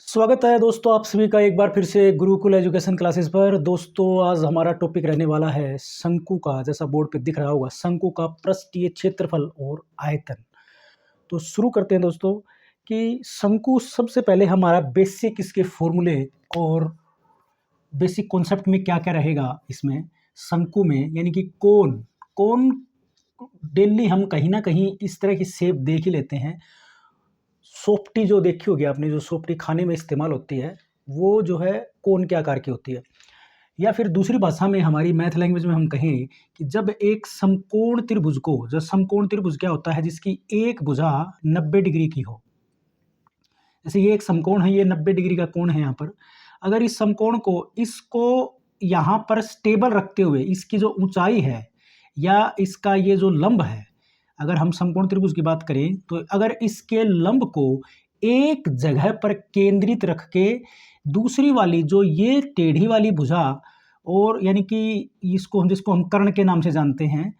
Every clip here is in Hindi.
स्वागत है दोस्तों आप सभी का एक बार फिर से गुरुकुल एजुकेशन क्लासेस पर। दोस्तों आज हमारा टॉपिक रहने वाला है शंकु का, जैसा बोर्ड पे दिख रहा होगा, शंकु का पृष्ठीय क्षेत्रफल और आयतन। तो शुरू करते हैं दोस्तों कि शंकु सबसे पहले हमारा बेसिक इसके फॉर्मूले और बेसिक कॉन्सेप्ट में क्या क्या रहेगा इसमें शंकु में, यानी कि कोन कोन डेली हम कहीं ना कहीं इस तरह की शेप देख ही लेते हैं। सोपटी जो देखी होगी आपने, जो सोपटी खाने में इस्तेमाल होती है वो जो है कोन के आकार की होती है। या फिर दूसरी भाषा में हमारी मैथ लैंग्वेज में हम कहें कि जब एक समकोण त्रिभुज को, जो समकोण त्रिभुज क्या होता है, जिसकी एक भुजा 90 डिग्री की हो। जैसे ये एक समकोण है, ये 90 डिग्री का कोण है यहाँ पर। अगर इस समकोण को इसको यहाँ पर स्टेबल रखते हुए इसकी जो ऊंचाई है या इसका ये जो लंब है, अगर हम समकोण त्रिभुज की बात करें तो अगर इसके लंब को एक जगह पर केंद्रित रख के दूसरी वाली जो ये टेढ़ी वाली भुजा, और यानी कि इसको जिसको हम कर्ण के नाम से जानते हैं,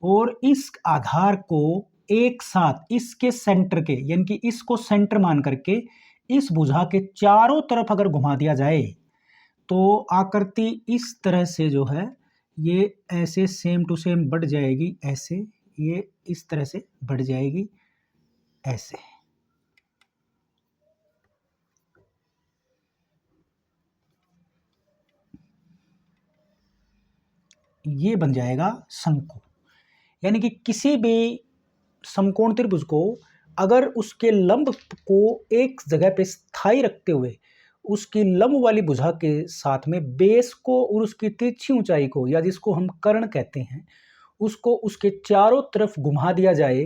और इस आधार को एक साथ इसके सेंटर के, यानी कि इसको सेंटर मान करके इस भुजा के चारों तरफ अगर घुमा दिया जाए तो आकृति इस तरह से जो है ये ऐसे सेम टू सेम बढ़ जाएगी, ऐसे ये इस तरह से बढ़ जाएगी, ऐसे। ये बन जाएगा शंकु। यानी कि किसी भी समकोण त्रिभुज को अगर उसके लंब को एक जगह पे स्थायी रखते हुए उसकी लंब वाली भुजा के साथ में बेस को और उसकी तिरछी ऊंचाई को, या जिसको हम कर्ण कहते हैं, उसको उसके चारों तरफ घुमा दिया जाए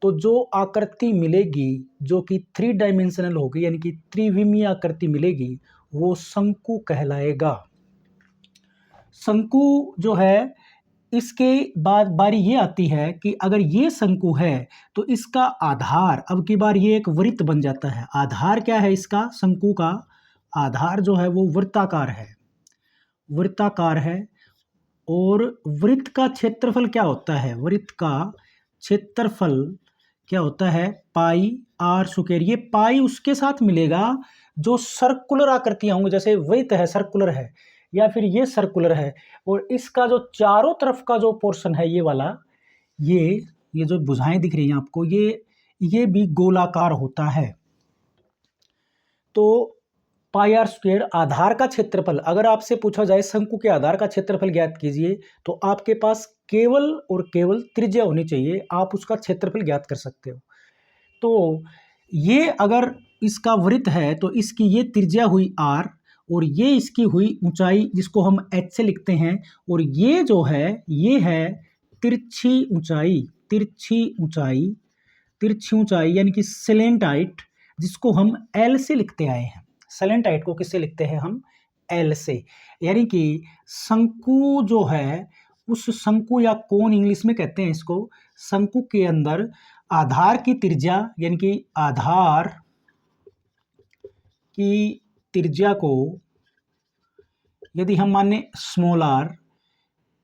तो जो आकृति मिलेगी जो कि 3 डायमेंशनल होगी, यानी कि त्रिविमीय आकृति मिलेगी, वो शंकु कहलाएगा। शंकु जो है, इसके बाद बारी ये आती है कि अगर ये शंकु है तो इसका आधार, अब की बार ये एक वृत्त बन जाता है। आधार क्या है इसका, शंकु का आधार जो है वो वृत्ताकार है, वृत्ताकार है। और वृत्त का क्षेत्रफल क्या होता है, वृत्त का क्षेत्रफल क्या होता है, पाई आर स्क्वायर। ये पाई उसके साथ मिलेगा जो सर्कुलर आकृतियां होंगी, जैसे वृत्त है, सर्कुलर है, या फिर ये सर्कुलर है, और इसका जो चारों तरफ का जो पोर्शन है ये वाला, ये जो भुजाएं दिख रही हैं आपको, ये भी गोलाकार होता है। तो पाई आर स्क्वायर आधार का क्षेत्रफल, अगर आपसे पूछा जाए शंकु के आधार का क्षेत्रफल ज्ञात कीजिए तो आपके पास केवल और केवल त्रिज्या होनी चाहिए, आप उसका क्षेत्रफल ज्ञात कर सकते हो। तो ये अगर इसका वृत्त है तो इसकी ये त्रिज्या हुई r, और ये इसकी हुई ऊंचाई जिसको हम h से लिखते हैं, और ये जो है ये है तिरछी ऊंचाई, तिरछी ऊंचाई, तिरछी ऊंचाई यानी कि सैलेंट हाइट, जिसको हम l से लिखते आए हैं। सैलेंट हाइट को किससे लिखते हैं हम, l से। यानी कि शंकु जो है, उस शंकु या कोन इंग्लिश में कहते हैं इसको, शंकु के अंदर आधार की त्रिज्या, यानी कि आधार की त्रिज्या को यदि हम माने स्मॉल r,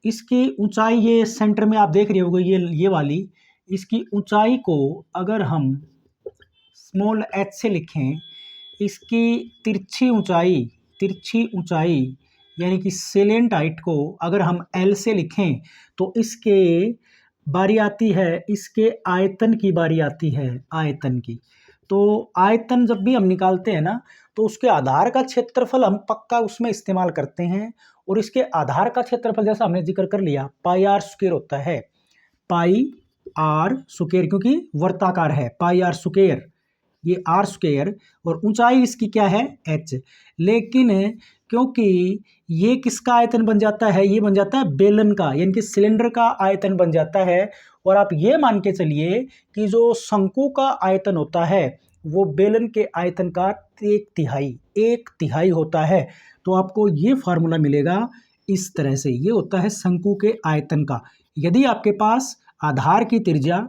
इसकी ऊंचाई ये सेंटर में आप देख रहे होगे ये वाली, इसकी ऊंचाई को अगर हम स्मॉल h से लिखें, इसकी तिरछी ऊंचाई, तिरछी ऊंचाई यानी कि सैलेंट हाइट को अगर हम l से लिखें तो इसके बारी आती है, इसके आयतन की बारी आती है, आयतन की। तो आयतन जब भी हम निकालते हैं ना तो उसके आधार का क्षेत्रफल हम पक्का उसमें इस्तेमाल करते हैं, और इसके आधार का क्षेत्रफल जैसा हमने जिक्र कर लिया पाई आर स्क्वायर होता है, पाई आर स्क्वायर, क्योंकि वर्ताकार है, पाई आर स्क्वायर, ये आर स्क्वायर, और ऊंचाई इसकी क्या है, h। लेकिन क्योंकि ये किसका आयतन बन जाता है, ये बन जाता है बेलन का, यानी कि सिलेंडर का आयतन बन जाता है। और आप ये मान के चलिए कि जो शंकु का आयतन होता है वो बेलन के आयतन का 1/3 होता है। तो आपको ये फार्मूला मिलेगा इस तरह से, ये होता है शंकु के आयतन का। यदि आपके पास आधार की त्रिज्या,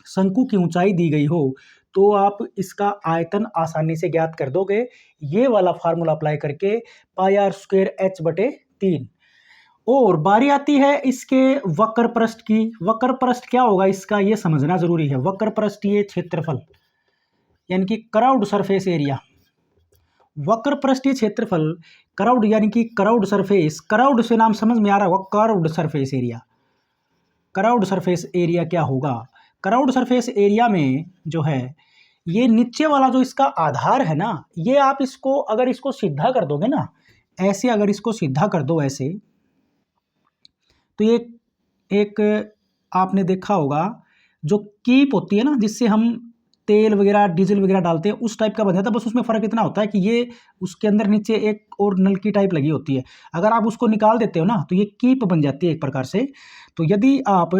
शंकु की ऊंचाई दी गई हो तो आप इसका आयतन आसानी से ज्ञात कर दोगे, ये वाला फार्मूला अप्लाई करके, पाई आर स्क्वायर h/3। और बारी आती है इसके वक्र पृष्ठ की। वक्र पृष्ठ क्या होगा इसका, ये समझना जरूरी है। वक्र पृष्ठ ये क्षेत्रफल, यानी कि कर्व्ड सरफेस एरिया, वक्र पृष्ठीय क्षेत्रफल कर्व्ड यानी कि कर्व्ड सरफेस, कर्व्ड से नाम समझ में आ रहा होगा, curved surface area. Curved surface area क्या होगा? कर्व्ड सरफेस एरिया में जो है ये नीचे वाला जो इसका आधार है ना, ये आप इसको अगर इसको सीधा कर दोगे ना, ऐसे अगर इसको सीधा कर दो ऐसे, तो ये एक आपने देखा होगा जो कीप होती है ना, जिससे हम तेल वगैरह डीजल वगैरह डालते हैं, उस टाइप का बन जाता है। बस उसमें फ़र्क इतना होता है कि ये उसके अंदर नीचे एक और नलकी टाइप लगी होती है। अगर आप उसको निकाल देते हो ना, तो ये कीप बन जाती है एक प्रकार से। तो यदि आप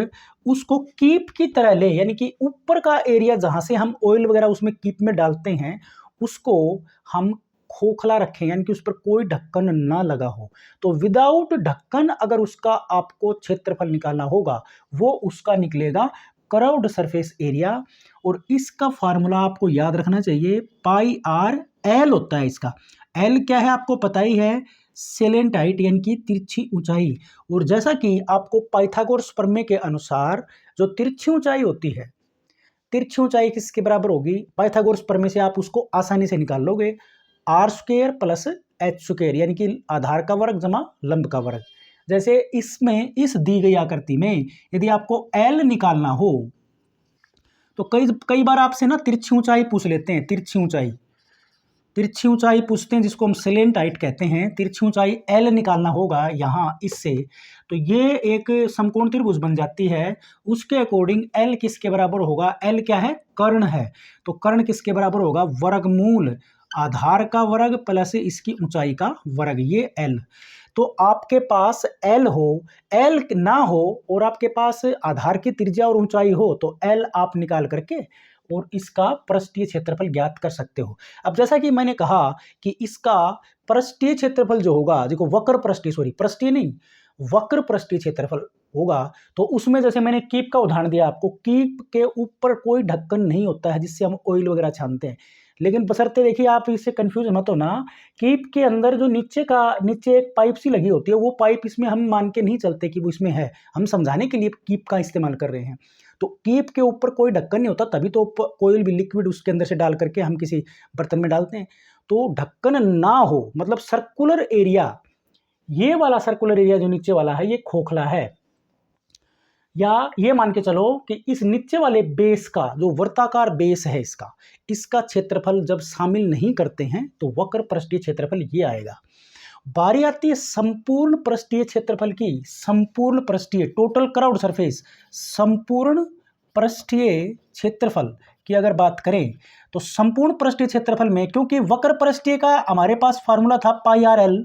उसको कीप की तरह लें, यानी कि ऊपर का एरिया जहाँ से हम ऑयल वगैरह उसमें कीप में डालते हैं, उसको हम खोखला रखें, यानी कि उस पर कोई ढक्कन ना लगा हो, तो विदाउट ढक्कन अगर उसका आपको क्षेत्रफल निकालना होगा, वो उसका निकलेगा कर्व्ड सरफेस एरिया। और इसका फार्मूला आपको याद रखना चाहिए, पाई आर एल होता है इसका। एल क्या है आपको पता ही है, सेलेंट हाइट यानी कि तिरछी ऊंचाई। और जैसा कि आपको पाइथागोरस प्रमेय के अनुसार जो तिरछी ऊंचाई होती है, तिरछी ऊंचाई किसके बराबर होगी? पाइथागोरस प्रमेय से आप उसको आसानी से निकाल लोगे, R square plus H square, यानी कि आधार का वर्ग जमा लंब का वर्ग। जैसे इसमें इस दी गई आकृति में यदि आपको एल निकालना हो, तो कई कई बार आपसे ना तिरछी ऊंचाई पूछ लेते हैं, तिरछी ऊंचाई, तिरछी ऊंचाई पूछते हैं जिसको हम सेलेंट हाइट कहते हैं। तिरछी ऊंचाई एल निकालना होगा यहाँ इससे, तो ये एक समकोण त्रिभुज बन जाती है। उसके अकॉर्डिंग एल किसके बराबर होगा? एल क्या है? कर्ण है। तो कर्ण किसके बराबर होगा? वर्गमूल आधार का वर्ग प्लस इसकी ऊंचाई का वर्ग, ये एल। तो आपके पास एल हो, एल ना हो और आपके पास आधार की त्रिज्या और ऊंचाई हो, तो एल आप निकाल करके और इसका पृष्ठीय क्षेत्रफल ज्ञात कर सकते हो। अब जैसा कि मैंने कहा कि इसका पृष्ठीय क्षेत्रफल जो होगा, देखो वक्र पृष्ठीय, सॉरी पृष्ठीय नहीं, वक्र पृष्ठीय क्षेत्रफल होगा, तो उसमें जैसे मैंने कीप का उदाहरण दिया आपको, कीप के ऊपर कोई ढक्कन नहीं होता है जिससे हम ऑयल वगैरह छानते हैं। लेकिन बशर्ते देखिए आप इससे कंफ्यूज मत हो ना, कीप के अंदर जो नीचे एक पाइप सी लगी होती है, वो पाइप इसमें हम मान के नहीं चलते कि वो इसमें है, हम समझाने के लिए कीप का इस्तेमाल कर रहे हैं। तो कीप के ऊपर कोई ढक्कन नहीं होता, तभी तो कोई भी लिक्विड उसके अंदर से डाल करके हम किसी बर्तन में डालते हैं। तो ढक्कन ना हो मतलब सर्कुलर एरिया, ये वाला सर्कुलर एरिया जो नीचे वाला है ये खोखला है, या ये मान के चलो कि इस नीचे वाले बेस का जो वर्ताकार बेस है इसका क्षेत्रफल जब शामिल नहीं करते हैं तो वक्र पृष्ठीय क्षेत्रफल ये आएगा। बारी आती है संपूर्ण पृष्ठीय क्षेत्रफल की, संपूर्ण पृष्ठीय टोटल कर्व्ड सरफेस, संपूर्ण पृष्ठीय क्षेत्रफल की अगर बात करें, तो संपूर्ण पृष्ठीय क्षेत्रफल में क्योंकि वक्र पृष्ठीय का हमारे पास फार्मूला था पाई आर एल,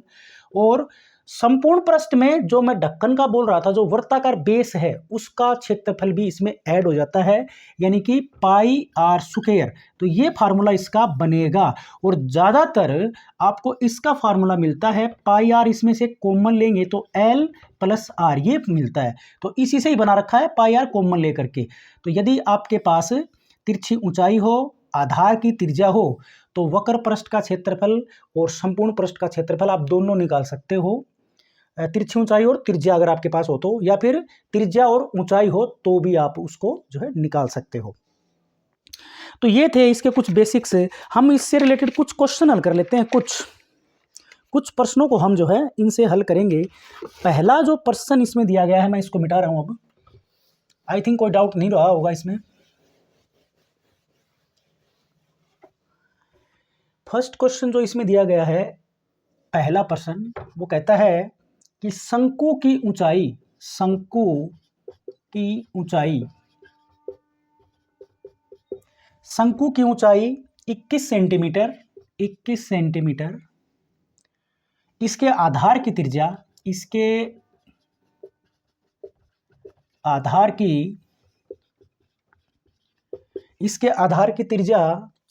और संपूर्ण पृष्ठ में जो मैं ढक्कन का बोल रहा था, जो वृत्ताकार बेस है, उसका क्षेत्रफल भी इसमें ऐड हो जाता है, यानी कि पाई आर स्क्वायर। तो ये फार्मूला इसका बनेगा। और ज़्यादातर आपको इसका फार्मूला मिलता है, पाई आर इसमें से कॉमन लेंगे तो एल प्लस आर ये मिलता है। तो इसी से ही बना रखा है, पाई आर कॉमन लेकर के। तो यदि आपके पास तिरछी ऊंचाई हो, आधार की त्रिज्या हो, तो वक्र पृष्ठ का क्षेत्रफल और संपूर्ण पृष्ठ का क्षेत्रफल आप दोनों निकाल सकते हो। तिरछी ऊंचाई और त्रिज्या अगर आपके पास हो तो, या फिर त्रिज्या और ऊंचाई हो तो भी आप उसको जो है निकाल सकते हो। तो ये थे इसके कुछ बेसिक्स। हम इससे रिलेटेड कुछ क्वेश्चन हल कर लेते हैं, कुछ प्रश्नों को हम जो है इनसे हल करेंगे। पहला जो प्रश्न इसमें दिया गया है, मैं इसको मिटा रहा हूं अब, आई थिंक कोई डाउट नहीं रहा होगा इसमें। फर्स्ट क्वेश्चन जो इसमें दिया गया है, पहला प्रश्न, वो कहता है कि शंकु की ऊंचाई, शंकु की ऊंचाई, शंकु की ऊंचाई 21 सेंटीमीटर, 21 सेंटीमीटर, इसके आधार की त्रिज्या, इसके आधार की, इसके आधार की त्रिज्या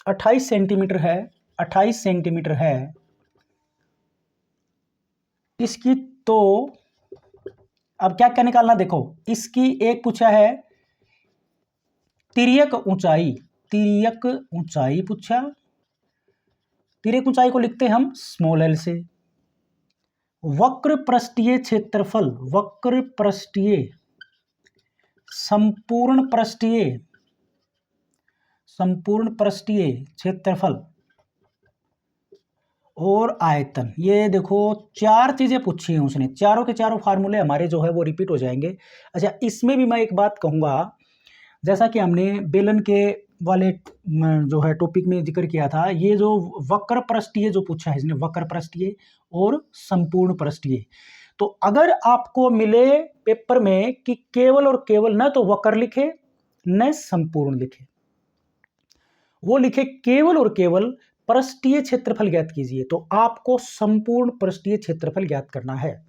28 सेंटीमीटर है, 28 सेंटीमीटर है इसकी। तो अब क्या क्या निकालना, देखो इसकी एक पूछा है तिर्यक ऊंचाई, तिर्यक ऊंचाई पूछा, तिर्यक ऊंचाई को लिखते हैं हम स्मॉल एल से। वक्र पृष्ठीय क्षेत्रफल, वक्र पृष्ठीय, संपूर्ण पृष्ठीय, संपूर्ण पृष्ठीय क्षेत्रफल, और आयतन। ये देखो 4 चीज़ें पूछी हैं उसने, चारों के चारों फार्मूले हमारे जो है वो रिपीट हो जाएंगे। अच्छा, इसमें भी मैं एक बात कहूँगा, जैसा कि हमने बेलन के वाले जो है टॉपिक में जिक्र किया था, ये जो वक्र पृष्ठीय जो पूछा है इसने, वक्र पृष्ठीय और संपूर्ण पृष्ठीय। तो अगर आपको मिले पेपर में कि केवल और केवल न तो वक्र लिखे न संपूर्ण लिखे, वो लिखे केवल और केवल पृष्ठीय क्षेत्रफल ज्ञात कीजिए, तो आपको संपूर्ण पृष्ठीय क्षेत्रफल ज्ञात करना है।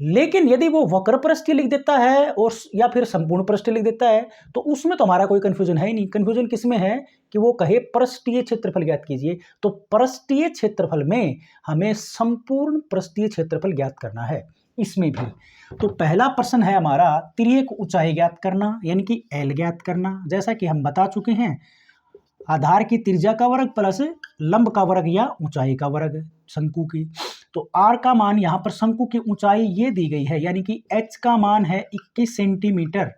लेकिन यदि वो वक्र पृष्ठीय लिख देता है और या फिर संपूर्ण पृष्ठीय लिख देता है, तो उसमें तो हमारा कोई कंफ्यूजन है ही नहीं। कंफ्यूजन किसमें है कि वो कहे पृष्ठीय क्षेत्रफल ज्ञात कीजिए, तो पृष्ठीय क्षेत्रफल में हमें संपूर्ण पृष्ठीय क्षेत्रफल ज्ञात करना है इसमें भी। तो पहला प्रश्न है हमारा तिर्यक ऊंचाई ज्ञात करना, यानी कि एल ज्ञात करना। जैसा कि हम बता चुके हैं, आधार की त्रिज्या का वर्ग प्लस लंब का वर्ग या ऊंचाई का वर्ग शंकु की। तो आर का मान यहाँ पर शंकु की ऊंचाई ये दी गई है, यानी कि एच का मान है 21 सेंटीमीटर।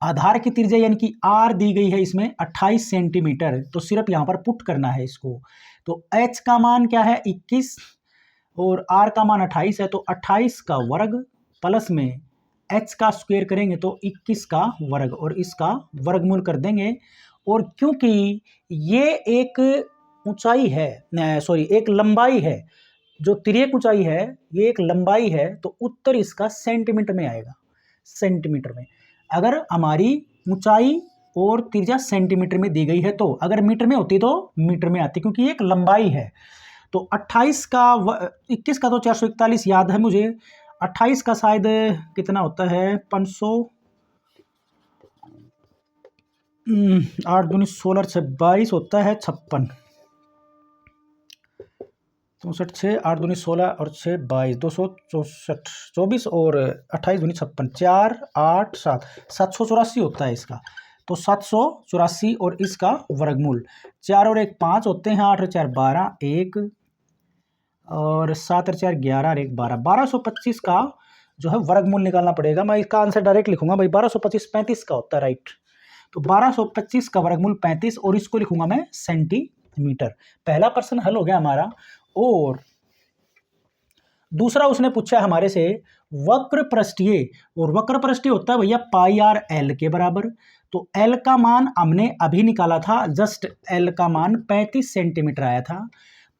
आधार की त्रिज्या यानी कि आर दी गई है इसमें 28 सेंटीमीटर। तो सिर्फ यहाँ पर पुट करना है इसको। तो एच का मान क्या है 21 और आर का मान 28 है, तो 28 का वर्ग प्लस में एच का स्क्वायर करेंगे तो 21 का वर्ग और इसका वर्गमूल कर देंगे। और क्योंकि ये एक ऊंचाई है, सॉरी एक लंबाई है, जो तिर्यक ऊंचाई है ये एक लंबाई है, तो उत्तर इसका सेंटीमीटर में आएगा। सेंटीमीटर में, अगर हमारी ऊंचाई और त्रिज्या सेंटीमीटर में दी गई है, तो अगर मीटर में होती तो मीटर में आती, क्योंकि ये एक लंबाई है। तो 28 का 21 का तो 441 याद है मुझे, 28 का शायद कितना होता है 500, 8 दूनी 16 से 22 होता है 56, 64 6 8 दूनी 16 और 6 22 264 24 और 28 दूनी 56 4 8 7 784 होता है इसका। तो 784 और इसका वर्गमूल 4 और 1 5 होते हैं, 8 और 4 12 1 और 7 और 4 11 और 1 12 1225 का जो है वर्गमूल निकालना पड़ेगा। मैं इसका आंसर डायरेक्ट लिखूंगा भाई, 1225 35 का होता है, राइट। तो 1225 का वर्गमूल 35 और इसको लिखूंगा मैं सेंटीमीटर। पहला प्रश्न हल हो गया हमारा। और दूसरा उसने पूछा हमारे से वक्र पृष्ठीय, और वक्र पृष्ठीय होता है भैया पाई आर एल के बराबर। तो एल का मान हमने अभी निकाला था, जस्ट एल का मान 35 सेंटीमीटर आया था।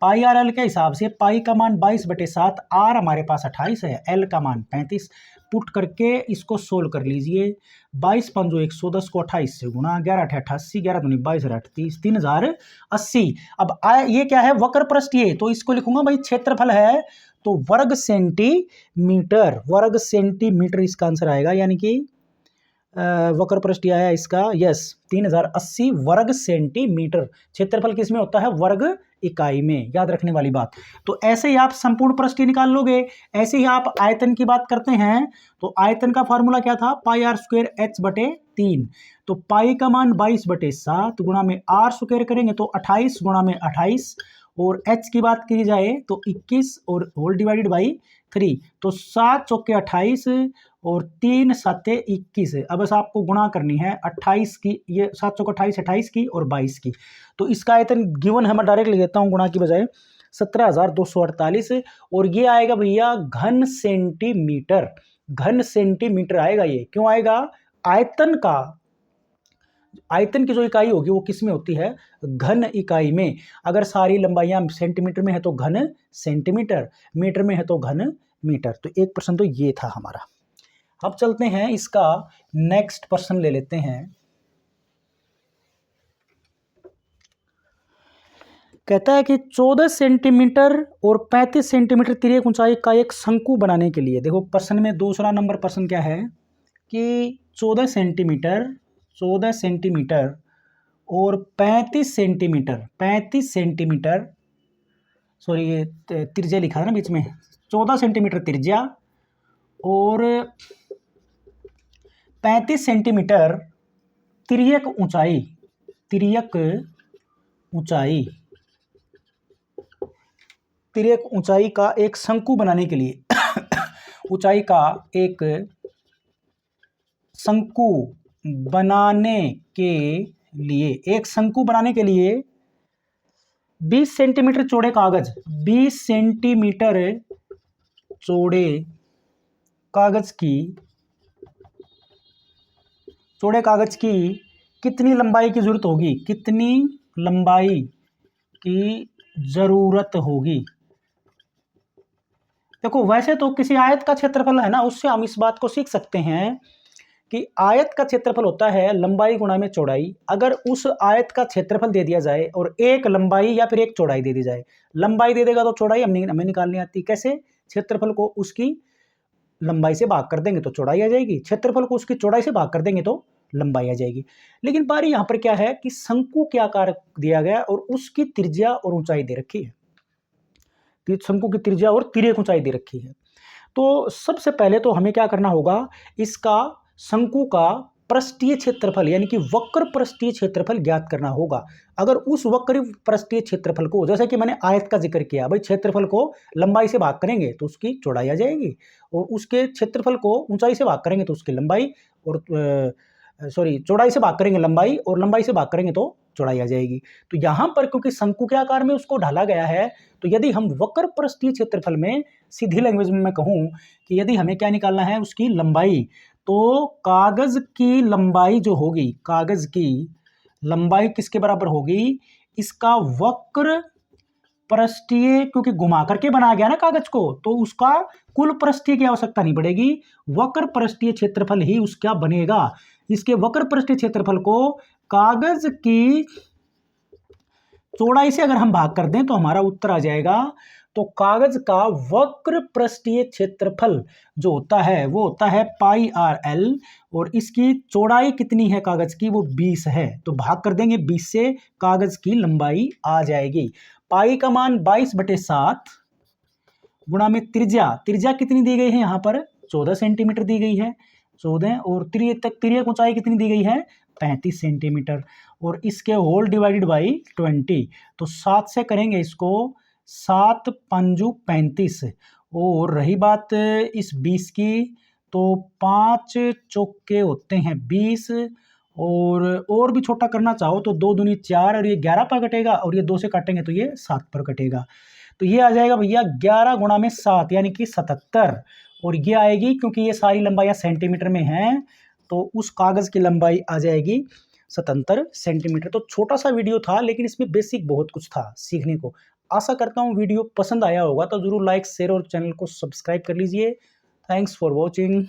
पाई आर एल के हिसाब से पाई का मान 22/7, आर हमारे पास 28 है, एल का मान 35। पुट करके इसको सोल्व कर लीजिए। 22 पंजो 110 को 28 से गुणा, 11 8 88, 11 दूनी 22 और 8 30, 3080। अब ये क्या है वक्र पृष्ठीय, तो इसको लिखूंगा भाई क्षेत्रफल है, तो वर्ग सेंटीमीटर, वर्ग सेंटीमीटर इसका आंसर आएगा, यानी कि वक्र पृष्ठीय आया इसका, यस 3080 वर्ग सेंटीमीटर। क्षेत्रफल किस में होता है वर्ग इकाई में, याद रखने वाली बात। तो ऐसे ही आप संपूर्ण पृष्ठीय निकाल लोगे। ऐसे ही आप आयतन की बात करते हैं, तो आयतन का फॉर्मूला क्या था पाई आर स्क्वायर एच बटे 3। तो पाई का मान 22/7 गुणा में आर स्क्वायर करेंगे तो 28 गुणा में 28, और एच की बात की जाए तो 21 और होल डिवाइडेड बाई 3। तो 7 चौके 28 और 3 7 21। अब बस आपको गुणा करनी है 28 की, ये 7 चौके 28 28 की और 22 की। तो इसका आयतन गिवन है, मैं डायरेक्ट लिख देता हूँ गुणा की बजाय, 17,248। और ये आएगा भैया घन सेंटीमीटर, घन सेंटीमीटर आएगा। ये क्यों आएगा, आयतन का, आयतन की जो इकाई होगी वो किस में होती है घन इकाई में। अगर सारी लंबाइयां सेंटीमीटर में है तो घन सेंटीमीटर, मीटर में है तो घन मीटर। तो एक प्रश्न तो ये था हमारा। अब चलते हैं इसका नेक्स्ट प्रश्न ले लेते हैं। कहता है कि 14 सेंटीमीटर और 35 सेंटीमीटर तिर्यक ऊंचाई का एक शंकु बनाने के लिए, देखो प्रश्न में दूसरा नंबर प्रश्न क्या है कि 14 सेंटीमीटर और 35 सेंटीमीटर, सॉरी ये त्रिज्या लिखा है ना बीच में, 14 सेंटीमीटर त्रिज्या और 35 सेंटीमीटर तिर्यक ऊंचाई, तिर्यक ऊंचाई का एक शंकु बनाने के लिए ऊंचाई का एक शंकु बनाने के लिए, एक शंकु बनाने के लिए 20 सेंटीमीटर चौड़े कागज, 20 सेंटीमीटर चौड़े कागज की, चौड़े कागज की कितनी लंबाई की जरूरत होगी, कितनी लंबाई की जरूरत होगी। देखो वैसे तो किसी आयत का क्षेत्रफल है ना, उससे हम इस बात को सीख सकते हैं कि आयत का क्षेत्रफल होता है लंबाई गुणा में चौड़ाई। अगर उस आयत का क्षेत्रफल दे दिया जाए और एक लंबाई या फिर एक चौड़ाई दे दी जाए, लंबाई दे देगा तो चौड़ाई हमें निकालनी आती। कैसे? क्षेत्रफल को उसकी लंबाई से भाग कर देंगे तो चौड़ाई आ जाएगी, क्षेत्रफल को उसकी चौड़ाई से भाग कर देंगे तो लंबाई आ जाएगी। लेकिन बारी यहां पर क्या है कि शंकु के आकार दिया गया और उसकी त्रिज्या और ऊंचाई दे रखी है, शंकु की त्रिज्या और तिर्यक ऊंचाई दे रखी है। तो सबसे पहले तो हमें क्या करना होगा, इसका शंकु का पृष्ठीय क्षेत्रफल यानी कि वक्र पृष्ठीय क्षेत्रफल ज्ञात करना होगा। अगर उस वक्र पृष्ठीय क्षेत्रफल को, जैसे कि मैंने आयत का जिक्र किया, भाई क्षेत्रफल को लंबाई से भाग करेंगे तो उसकी चौड़ाई आ जाएगी, और उसके क्षेत्रफल को ऊंचाई से भाग करेंगे तो उसकी लंबाई, और चौड़ाई से भाग करेंगे लंबाई, और लंबाई से भाग करेंगे तो चौड़ाई आ जाएगी। तो यहां पर क्योंकि शंकु के आकार में उसको ढाला गया है, तो यदि हम वक्र पृष्ठीय क्षेत्रफल में सीधी लैंग्वेज में मैं कहूं कि यदि हमें क्या निकालना है, उसकी लंबाई, तो कागज की लंबाई जो होगी, कागज की लंबाई किसके बराबर होगी, इसका वक्र पृष्ठीय, क्योंकि घुमा करके बनाया गया ना कागज को, तो उसका कुल पृष्ठीय की आवश्यकता नहीं पड़ेगी, वक्र पृष्ठीय क्षेत्रफल ही उसका बनेगा। इसके वक्र पृष्ठीय क्षेत्रफल को कागज की चौड़ाई से अगर हम भाग कर दें तो हमारा उत्तर आ जाएगा। तो कागज का वक्र पृष्ठीय क्षेत्रफल जो होता है वो होता है पाई आर एल, और इसकी चौड़ाई कितनी है कागज की, वो 20 है, तो भाग कर देंगे 20 से, कागज की लंबाई आ जाएगी। पाई का मान 22/7 गुणा में त्रिज्या, त्रिज्या कितनी दी गई है यहाँ पर, 14 सेंटीमीटर दी गई है, 14, और तिर्यक ऊंचाई कितनी दी गई है, 35 सेंटीमीटर, और इसके होल डिवाइडेड बाई 20, तो 7 से करेंगे इसको, 7 पंजू 35, और रही बात इस 20 की, तो 5 चौके होते हैं 20, और भी छोटा करना चाहो तो 2 दूनी 4, और ये 11 पर कटेगा, और ये 2 से काटेंगे तो ये 7 पर कटेगा, तो ये आ जाएगा भैया 11 गुणा में 7 यानी कि 77, और ये आएगी क्योंकि ये सारी लंबाई सेंटीमीटर में है, तो उस कागज की लंबाई आ जाएगी 77 सेंटीमीटर। तो छोटा सा वीडियो था, लेकिन इसमें बेसिक बहुत कुछ था सीखने को। आशा करता हूँ वीडियो पसंद आया होगा, तो जरूर लाइक शेयर और चैनल को सब्सक्राइब कर लीजिए। Thanks for watching.